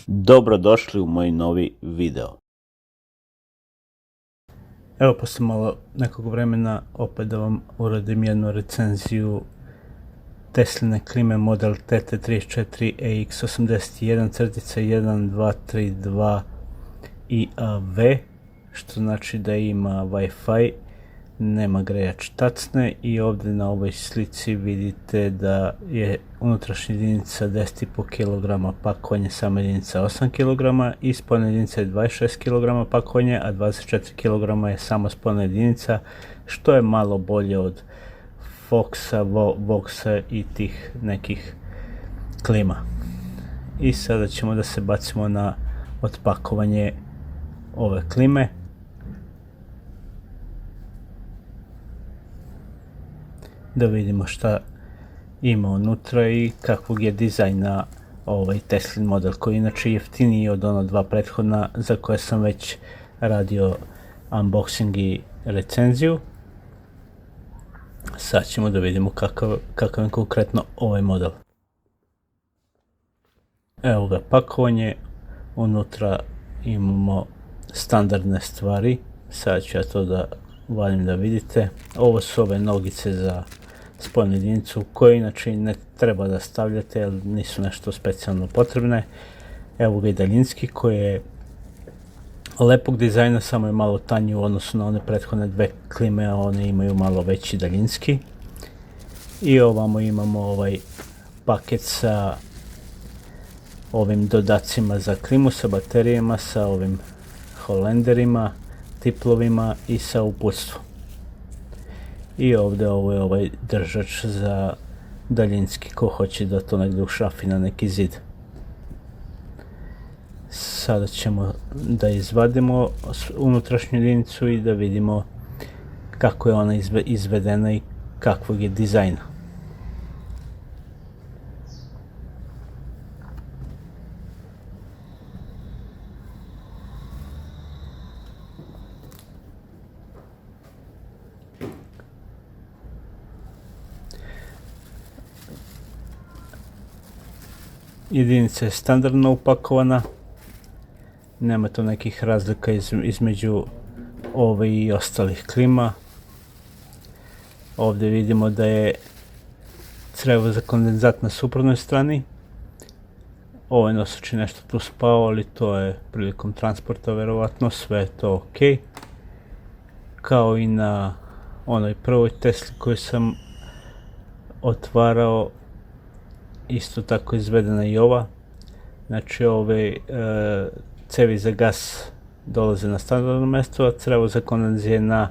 Dobrodošli u moj novi video. Evo, posle malo nekog vremena opet da vam uradim jednu recenziju Tesline klime model TT34EX81-1232 IAV, što znači da ima Wi-Fi, nema grejač tacne i ovdje na ovoj slici vidite da je unutrašnja jedinica 10,5 kg pakovanje, sama jedinica 8 kg i spoljna jedinica je 26 kg pakovanje, a 24 kg je samo spoljna jedinica, što je malo bolje od Foxa, Voxa i tih nekih klima. I sada ćemo da se bacimo na otpakovanje ove klime. Da vidimo šta ima unutra i kakvog je dizajna ovaj Teslin model, koji je inače jeftiniji od ono dva prethodna za koje sam već radio unboxing i recenziju. Sad ćemo da vidimo kakav je konkretno ovaj model. Evo ga pakovanje, unutra imamo standardne stvari, sad ću ja to da valim da vidite. Ovo su ove nogice za spoljnu jedinicu koje inače ne treba da stavljate jer nisu nešto specijalno potrebne. Evo ga i daljinski koji je lepog dizajna, samo je malo tanji u odnosu na one prethodne dve klime, a one imaju malo veći daljinski. I ovamo imamo ovaj paket sa ovim dodacima za klimu, sa baterijama, sa ovim holenderima, tiplovima i sa uputstvom. I ovdje ovo je ovaj držač za daljinski ko hoće da to negdje ušrafi na neki zid. Sada ćemo da izvadimo unutrašnju jedinicu i da vidimo kako je ona izvedena i kakvog je dizajna. Jedinica je standardno upakovana, nema tu nekih razlika između ove i ostalih klima. Ovdje vidimo da je crevo za kondenzat na suprotnoj strani. Ovaj nosač je nešto tu spao, ali to je prilikom transporta verovatno, sve je to ok. Kao i na onoj prvoj Tesli koju sam otvarao, isto tako izvedena i ova. Znači ove cevi za gas dolaze na standardno mjesto, a crevo za kondenzije na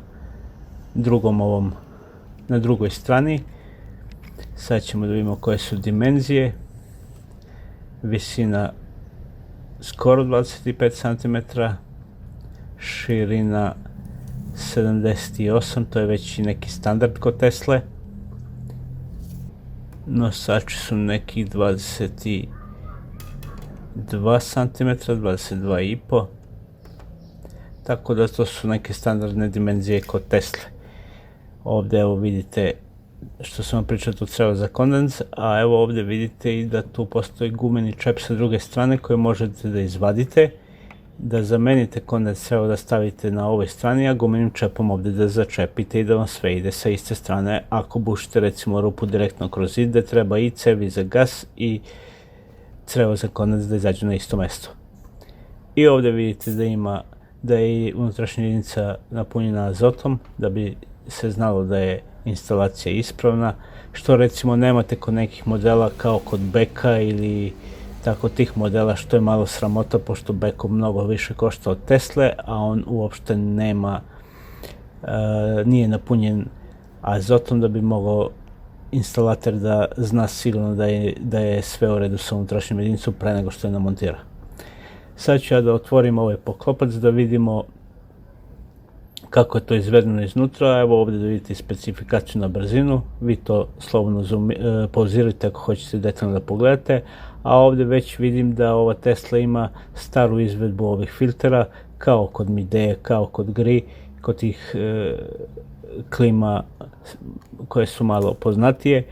drugoj strani. Sad ćemo da vidimo koje su dimenzije. Visina skoro 25 cm, širina 78, to je već i neki standard kod Tesle. Nosači su nekih 22 cm, 22,5, tako da to su neke standardne dimenzije kod Tesle. Ovdje evo vidite što sam vam pričao, tu crevo za kondens, a evo ovdje vidite i da tu postoji gumeni čep sa druge strane koji možete da izvadite, da zamenite kondens crevo da stavite na ovoj strani, a gumenim čepom ovdje da začepite i da vam sve ide sa iste strane. Ako bušite recimo rupu direktno kroz zid, da treba i cevi za gas i crevo za kondens da izađu na isto mjesto. I ovdje vidite da je unutrašnja jedinica napunjena azotom, da bi se znalo da je instalacija ispravna, što recimo nemate kod nekih modela kao kod Beka ili tako tih modela, što je malo sramota pošto Beko mnogo više košta od Tesle, a on uopšte nije napunjen azotom da bi mogao instalator da zna sigurno da je sve u redu sa unutrašnjom jedinicom pre nego što je namontira. Sad ću ja da otvorim ovaj poklopac da vidimo kako je to izvedeno iznutra. Evo ovdje da vidite specifikaciju na brzinu, vi to slobodno pauzirajte ako hoćete detaljno da pogledate, a ovdje već vidim da ova Tesla ima staru izvedbu ovih filtera, kao kod Midea, kao kod Gree, kod tih klima koje su malo poznatije,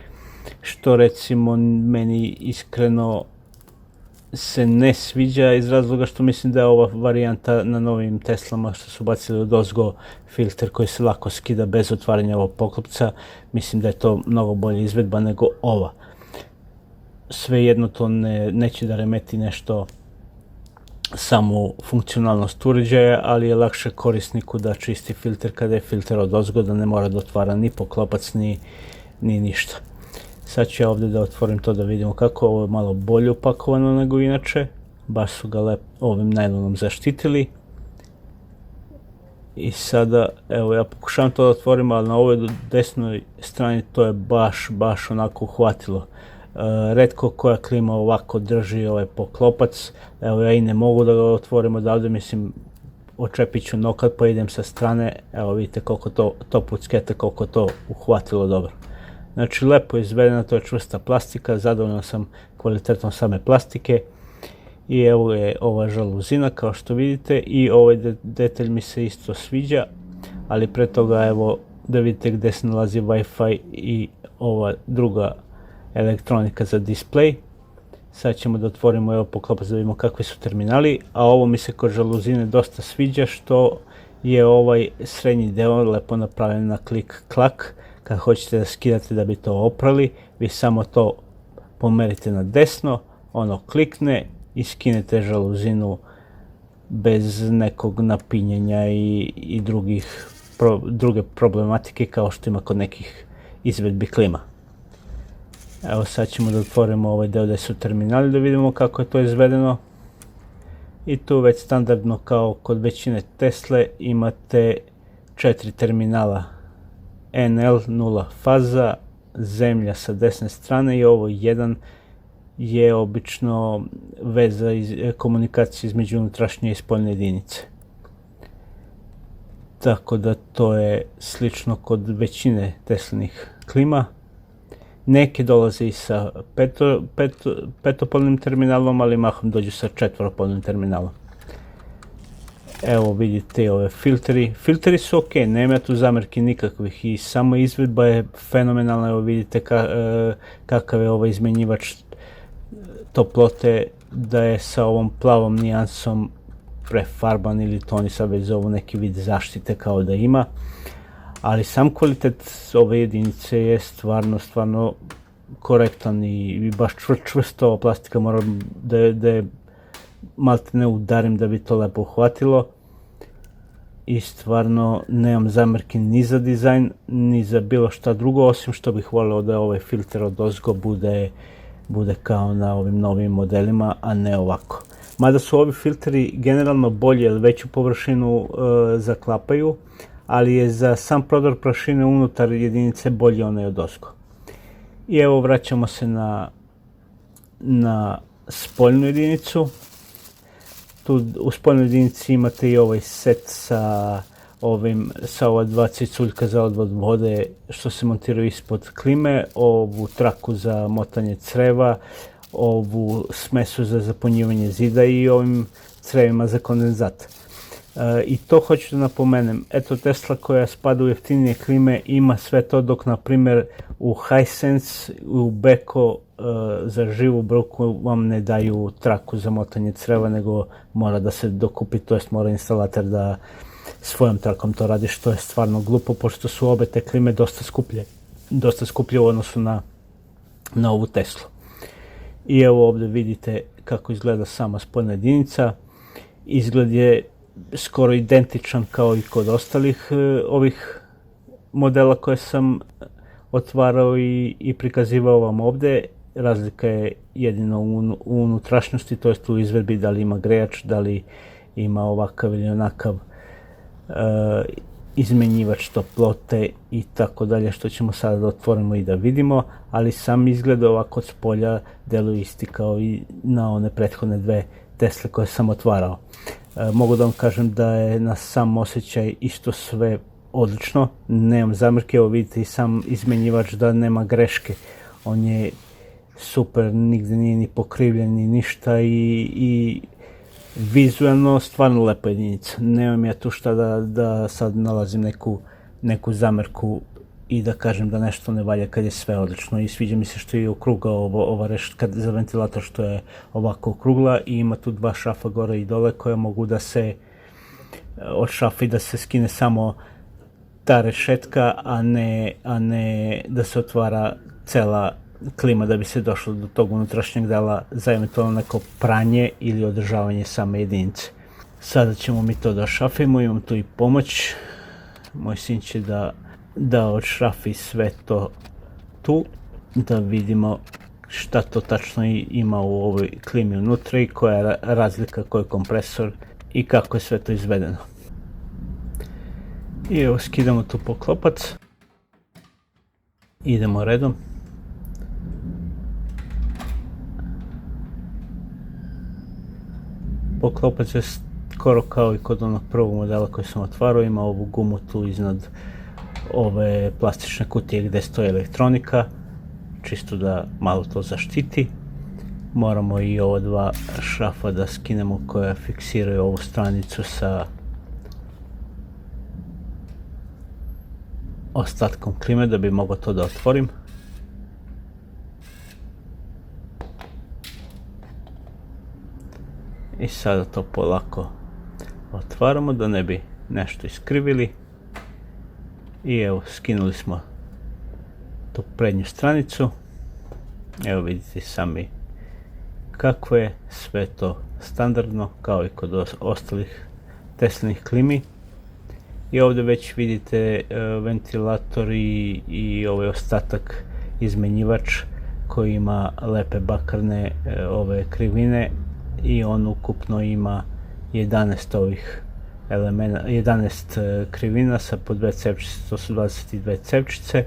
što recimo meni iskreno se ne sviđa iz razloga što mislim da je ova varijanta na novim Teslama što su bacili odozgo filter koji se lako skida bez otvaranja ovog poklopca, mislim da je to mnogo bolja izvedba nego ova. Svejedno to neće da remeti nešto samu funkcionalnost uređaja, ali je lakše korisniku da čisti filter kada je filter odozgo, da ne mora da otvara ni poklopac ni ništa. Sad ću ja ovdje da otvorim to da vidimo kako ovo je malo bolje upakovano nego inače. Baš su ga ovim najlonom zaštitili. I sada, evo ja pokušavam to da otvorim, ali na ovoj desnoj strani to je baš onako uhvatilo. Retko koja klima ovako drži ovaj poklopac. Evo ja i ne mogu da ga otvorim odavde, mislim očepit ću nokat pa idem sa strane. Evo vidite koliko to puckete, koliko to uhvatilo dobro. Znači lepo je izvedena, to je čvrsta plastika, zadovoljan sam kvalitetom same plastike. I evo je ova žaluzina kao što vidite i ovaj detalj mi se isto sviđa, ali pre toga evo da vidite gdje se nalazi Wi-Fi i ova druga elektronika za display. Sad ćemo da otvorimo evo poklopac da vidimo kakvi su terminali, a ovo mi se kod žaluzine dosta sviđa što je ovaj srednji deo lepo napravljen na klik-klak. Kad hoćete da skidate da bi to oprali, vi samo to pomerite na desno, ono klikne i skinete žaluzinu bez nekog napinjenja i druge problematike kao što ima kod nekih izvedbi klima. Evo sad ćemo da otvorimo ovaj deo gdje su terminali da vidimo kako je to izvedeno. I tu već standardno kao kod većine Tesle imate 4 terminala. NL 0 faza, zemlja sa desne strane i ovo jedan je obično veza komunikacije između unutrašnje i spoljne jedinice. Tako da to je slično kod većine Teslinih klima. Neke dolaze i sa petopolnim terminalom, ali mahom dođu sa četveropolnim terminalom. Evo vidite ove filteri. Filteri su ok, nema tu zamjerki nikakvih i samo izvedba je fenomenalna. Evo vidite kakav je ovaj izmenjivač toplote, da je sa ovom plavom nijansom prefarban ili to oni sad već zovu neki vid zaštite kao da ima. Ali sam kvalitet ove jedinice je stvarno korektan i baš čvrsto ova plastika, moram da je malte ne udarim da bi to lepo uhvatilo. I stvarno nemam zamjerki ni za dizajn, ni za bilo šta drugo, osim što bih volio da ovaj filter odozgo bude kao na ovim novim modelima, a ne ovako. Mada su ovi filteri generalno bolji jer veću površinu zaklapaju, ali je za sam prodor prašine unutar jedinice bolji onaj odozgo. I evo vraćamo se na spoljnu jedinicu. Tu u spoljnoj jedinici imate i ovaj set sa ova dva ciculjka za odvod vode što se montiraju ispod klime, ovu traku za motanje creva, ovu smesu za zapunjivanje zida i ovim crevima za kondenzat. I to hoću da napomenem, eto Tesla koja spada u jeftinije klime ima sve to, dok na primjer u Hisense, u Beko za živu bruku vam ne daju traku za motanje creva, nego mora da se dokupi, to jest mora instalator da svojom trakom to radi, što je stvarno glupo, pošto su obe te klime dosta skuplje u odnosu na ovu Teslu. I evo ovdje vidite kako izgleda sama spoljna jedinica. Izgled je skoro identičan kao i kod ostalih ovih modela koje sam otvarao i prikazivao vam ovdje. Razlika je jedino u unutrašnjosti, to jest u izvedbi, da li ima grejač, da li ima ovakav ili onakav izmenjivač toplote i tako dalje, što ćemo sada da otvorimo i da vidimo, ali sam izgled ovako od spolja deluje isti kao i na one prethodne dve Tesle koje sam otvarao. Mogu da vam kažem da je na sam osjećaj isto sve odlično, nemam zamjerke, evo vidite i sam izmenjivač da nema greške, on je super, nigdje nije ni pokrivljen ni ništa i vizualno stvarno lepa jedinica. Nemam ja tu šta da sad nalazim neku zamjerku i da kažem da nešto ne valja kad je sve odlično. I sviđa mi se što je okrugla ova rešetka za ventilator, što je ovako okrugla i ima tu dva šrafa gore i dole koje mogu da se od šrafa i da se skine samo ta rešetka, a ne da se otvara cela klima da bi se došlo do tog unutrašnjeg dela za eventualno neko pranje ili održavanje same jedinice. Sada ćemo mi to da šrafimo, imam tu i pomoć. Moj sin će da odšrafi sve to tu, da vidimo šta to tačno ima u ovoj klimi unutra i koja je razlika, koji je kompresor i kako je sve to izvedeno. I evo, skidamo tu poklopac, idemo redom. Poklopac je skoro kao i kod onog prvog modela koji sam otvarao, ima ovu gumu tu iznad ove plastične kutije gde stoji elektronika, čisto da malo to zaštiti. Moramo i ova dva šrafa da skinemo koja fiksiraju ovu stranicu sa ostatkom klime da bi mogao to da otvorim. I sada to polako otvaramo da ne bi nešto iskrivili. I evo, skinuli smo tu prednju stranicu. Evo vidite sami kako je sve to standardno kao i kod ostalih Teslinih klimi. I ovdje već vidite ventilator i ovaj ostatak izmenjivač koji ima lepe bakarne ove krivine i on ukupno ima 11 ovih elementa, 11 krivina sa po 2 cevčice, to su 22 cevčice.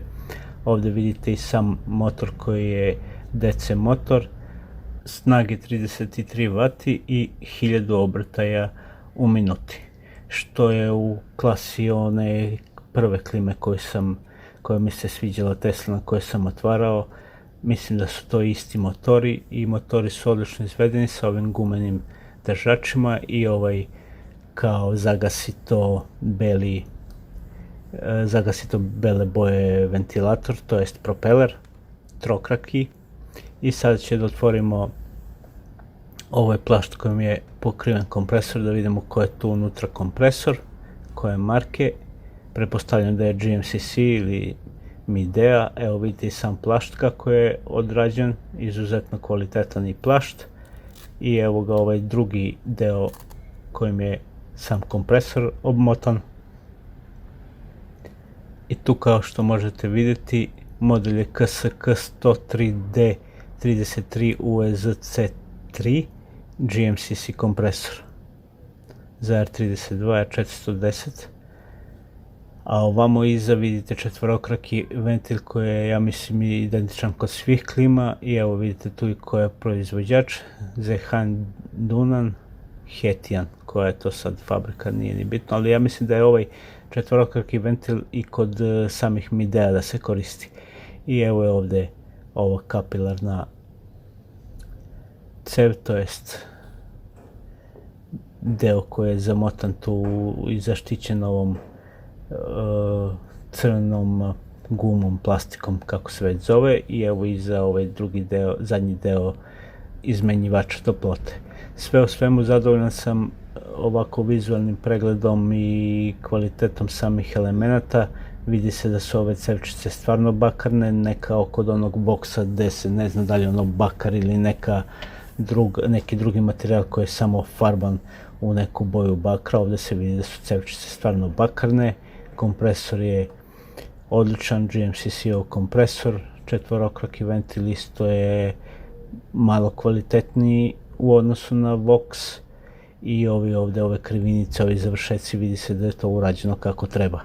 Ovdje vidite i sam motor koji je DC motor, snage 33 W i 1000 obrtaja u minuti, što je u klasi one prve klime koja mi se sviđala Teslina koje sam otvarao. Mislim da su to isti motori i motori su odlično izvedeni sa ovim gumenim držačima i ovaj kao zagasito bele boje ventilator, to jest propeler, trokraki. I sad će da otvorimo ovaj plašt kojim je pokriven kompresor, da vidimo ko je tu unutra kompresor, koje marke. Pretpostavljam da je GMCC ili Midea. Evo vidite i sam plašt kako je odrađen, izuzetno kvalitetan i plašt. I evo ga ovaj drugi deo kojim je sam kompresor obmotan. I tu kao što možete vidjeti model je KSK 103D 33 UEZC3 GMCC kompresor za R32 R410. A ovamo iza vidite četvorokraki ventil koji je, ja mislim, identičan kod svih klima. I evo vidite tu i koja je proizvođač, Zehan Dunan Hetian, koja je to sad fabrika, nije ni bitno, ali ja mislim da je ovaj četvorokraki ventil i kod samih Midea da se koristi. I evo je ovdje ova kapilarna cev, to jest deo koji je zamotan tu i zaštićen ovom crvenom gumom, plastikom, kako se već zove. I evo iza ovaj drugi deo, zadnji deo izmenjivača toplote. Sve u svemu zadovoljan sam ovako vizualnim pregledom i kvalitetom samih elemenata. Vidi se da su ove cevčice stvarno bakarne, ne kao kod onog boksa gde se ne zna da li je ono bakar ili neki drugi materijal koji je samo farban u neku boju bakra. Ovdje se vidi da su cevčice stvarno bakarne. Kompresor je odličan, GMCC-ov kompresor, četvorokraki ventil isto je malo kvalitetniji u odnosu na Vox. I ove krivinice, ovi završeci, vidi se da je to urađeno kako treba.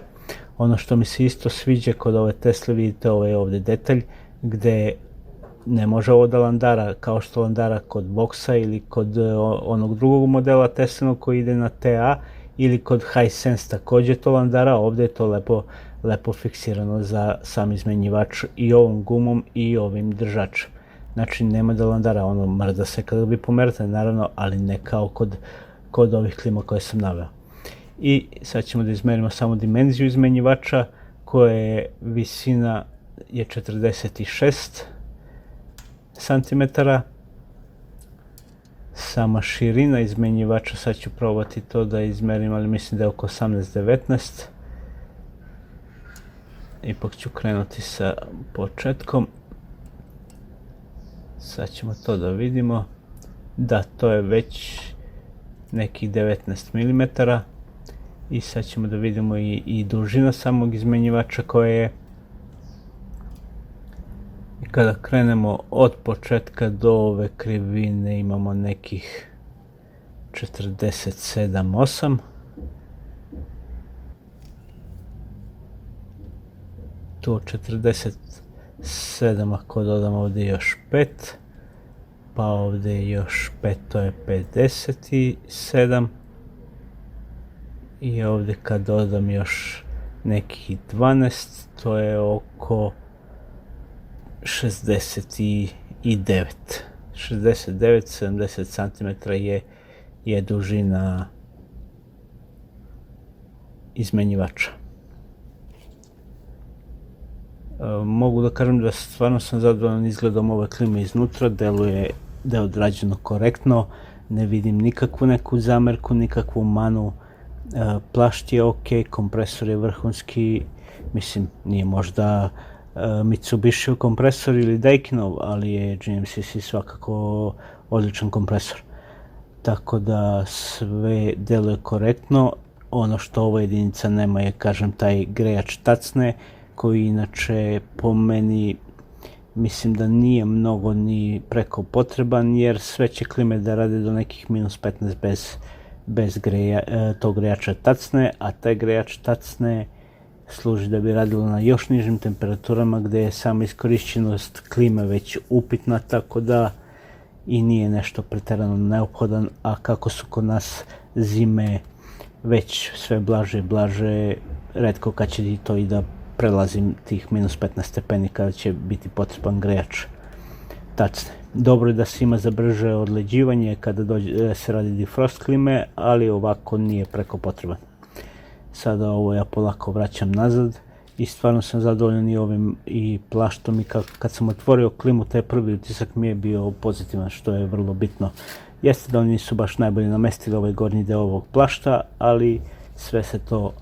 Ono što mi se isto sviđa kod ove Tesle, vidite ovaj ovdje detalj gde ne može ovo da landara kao što landara kod Voxa ili kod onog drugog modela Teslinog koji ide na TA, ili kod Hisense također to landara. Ovdje je to lepo fiksirano za sam izmenjivač i ovom gumom i ovim držačem. Znači nema da landara, ono mrda se kada bi pomerate naravno, ali ne kao kod ovih klima koje sam naveo. I sad ćemo da izmerimo samo dimenziju izmenjivača koje visina je 46 cm. Sama širina izmenjivača, sad ću probati to da izmerim, ali mislim da je oko 18-19. Ipak ću krenuti sa početkom. Sad ćemo to da vidimo. Da, to je već nekih 19 mm. I sad ćemo da vidimo i dužina samog izmenjivača koja je. I kada krenemo od početka do ove krivine imamo nekih 47-8. Tu 47, ako dodam ovdje još 5, pa ovdje još 5, to je 57. I ovdje kad dodam još nekih 12, to je oko 69. 69-70 cm je dužina izmenjivača. Mogu da kažem da stvarno sam zadovoljan izgledom ove klime iznutra, deluje da je odrađeno korektno, ne vidim nikakvu neku zamerku, nikakvu manu. Plašt je ok, kompresor je vrhunski, mislim nije možda Mitsubishi kompresor ili Daikinov, ali je GMCC svakako odličan kompresor. Tako da sve deluje korektno. Ono što ova jedinica nema je, kažem, taj grejač tacne, koji inače po meni mislim da nije mnogo ni preko potreban, jer sve će klime da rade do nekih -15 bez tog grejača tacne, a taj grejač tacne služi da bi radilo na još nižim temperaturama gdje je sama iskorišćenost klime već upitna, tako da i nije nešto pretjerano neophodan, a kako su kod nas zime već sve blaže i blaže, retko kad će to i da prelazim tih -15 stepeni kada će biti potreban grejač tacne. Dobro je da se ima za brže odleđivanje kada se radi defrost klime, ali ovako nije preko potreban. Sada ovo ja polako vraćam nazad i stvarno sam zadovoljan i ovim i plaštom, i kad sam otvorio klimu taj prvi utisak mi je bio pozitivan, što je vrlo bitno. Jeste da oni nisu baš najbolje namestili ovaj gornji deo ovog plašta, ali sve se to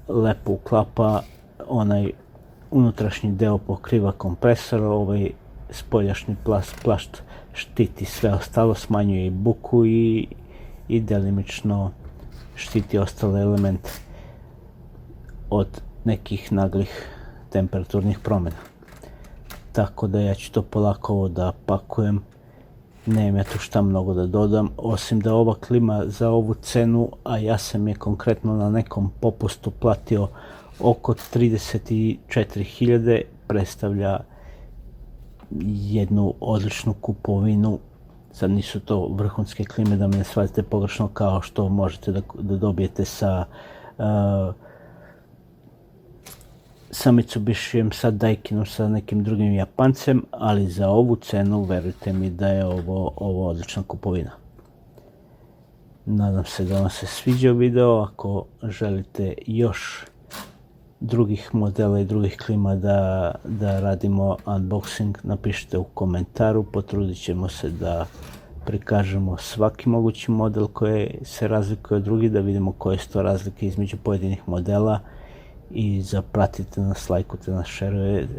lepo uklapa, onaj unutrašnji deo pokriva kompresor, ovaj spoljašnji plašt štiti sve ostalo, smanjuje i buku i delimično štiti ostale elemente od nekih naglih temperaturnih promjena. Tako da ja ću to polako ovo da pakujem, nemam ja tu šta mnogo da dodam, osim da ova klima za ovu cenu, a ja sam je konkretno na nekom popustu platio oko 34.000, predstavlja jednu odličnu kupovinu. Sad nisu to vrhunske klime, da me ne shvatite pogrešno, kao što možete da dobijete sa Mitsubishijem, sa Daikinom, sa nekim drugim Japancem, ali za ovu cenu verujte mi da je ovo odlična kupovina. Nadam se da vam se sviđao video. Ako želite još drugih modela i drugih klima da radimo unboxing, napišite u komentaru, potrudit ćemo se da prikažemo svaki mogući model koji se razlikuje od drugih, da vidimo koje su to razlike između pojedinih modela. I zapratite nas, lajkujte nas,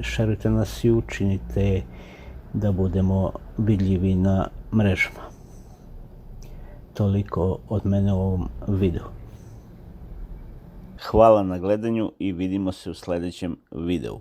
šerujte nas i učinite da budemo vidljivi na mrežama. Toliko od mene u ovom videu. Hvala na gledanju i vidimo se u sljedećem videu.